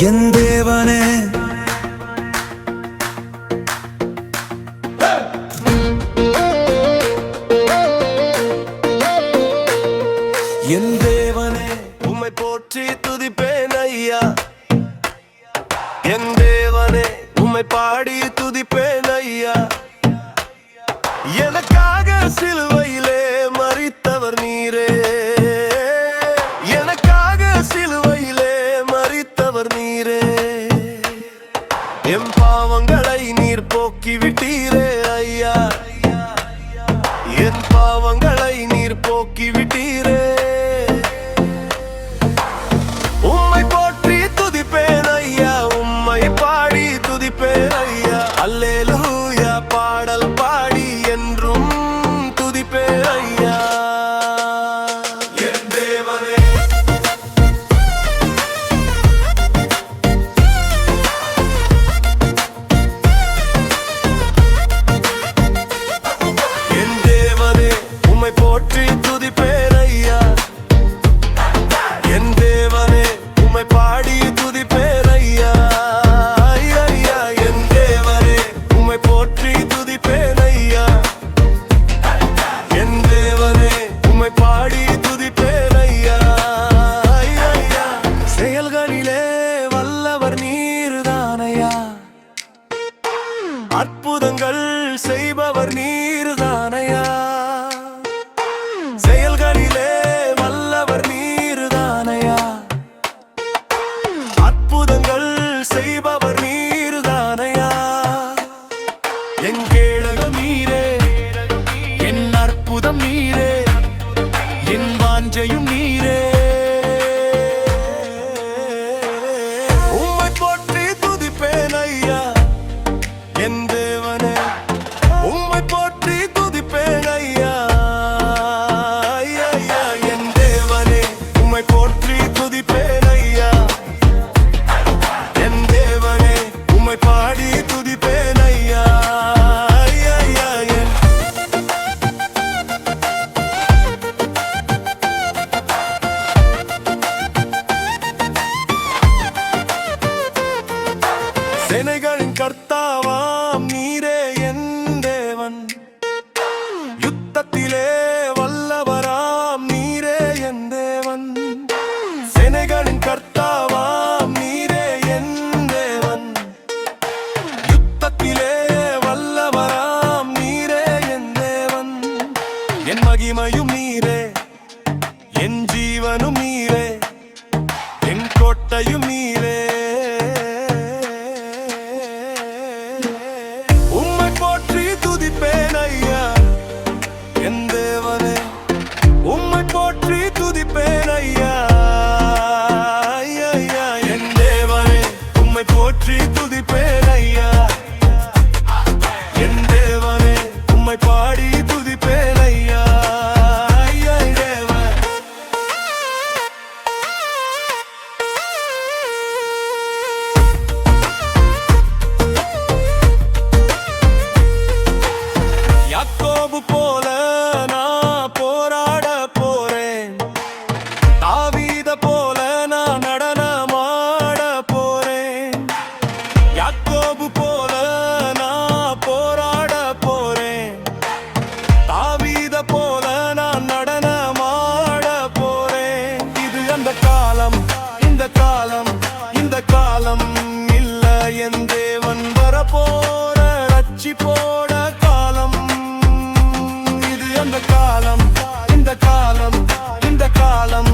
என் தேவனே என் தேவனே உம்மை போற்றி துதிப்பேன் ஐயா. என் தேவனே உம்மை பாடி துதிப்பேன் ஐயா. எனக்காக சிலுவையிலே மரித்தவர் நீரே, எனக்காக சிலுவையிலே மரித்தவர் நீரே. என் பாவங்களை நீர் போக்கி விட்டீரே ஐயா, என் பாவங்களை நீர் போக்கி விட்டீரே. உம்மை போற்றி துதிப்பேன் ஐயா, உம்மை பாடி துதிப்பேன் ஐயா. அல்லேலூயா பாடல் பாடி என்றும் துதிப்பேன் ஐயா. என் தேவனே என் தேவனே உம்மை போற்றி துதிப்பேன் ஐயா. என் தேவனே உம்மை பாடி துதிப்பேன் ஐயா. ஐயா என் தேவனே உம்மை போற்றி துதிப்பேன் ஐயா. என் தேவனே உம்மை பாடி துதிப்பேன் ஐயா. ஐயா செயல்களிலே வல்லவர் நீர்தானையா, அற்புதங்கள் செய்பவர் நீர்தானையா. செயல்களிலே வல்லவர் நீர்தானையா, அற்புதங்கள் செய்பவர் நீர்தானையா. என் கேடகம் நீரே, என் அற்புதம் நீரே, என் வாஞ்சையும் நீரே. உம்மை போற்றி துதிப்பேன் ஐயா. என் தேவனே உம்மை போற்றி துதிப்பேன் ஐயா. ஐயா என் தேவனே உம்மை போற்றி துதிப்பேன் ஐயா. என் தேவனே உம்மை பாடி துதிப்பேன் ஐயா. ஐயா என் சேனைகளின் கர்த்தாவாம் நீரே என் தேவன், யுத்தத்திலே வல்லவராம் நீரே என் தேவன். சேனைகளின் கர்த்தாவாம் நீரே என் தேவன், யுத்தத்திலே வல்லவராம் நீரே என் தேவன். என் மகிமையும் நீரே, என் ஜீவனும் நீரே, என் கோட்டையும் நீரே. உம்மை போற்றி துதிப்பேன் ஐயா. என் தேவனே உம்மை போற்றி துதிப்பேன் ஐயா. ஐயா என் தேவனே உம்மை போற்றி துதிப்பேன் ஐயா. என் தேவனே உம்மை பாடி துதிப்பேன் ஐயா. ஐயா தேவன் யாக்கோபு போல நான் போராட போறேன், தாவீத போல நான் நடனமாட போறேன். யாக்கோபு போல நான் போராட போறேன், தாவீத போல நான் நடனமாட போறேன். இது அந்த காலம், இந்த காலம், இந்த காலம் இல்ல என் தேவன் வரப்போற ரட்சிப்போட காலம். இது அந்த காலம், இந்த காலம், இந்த காலம்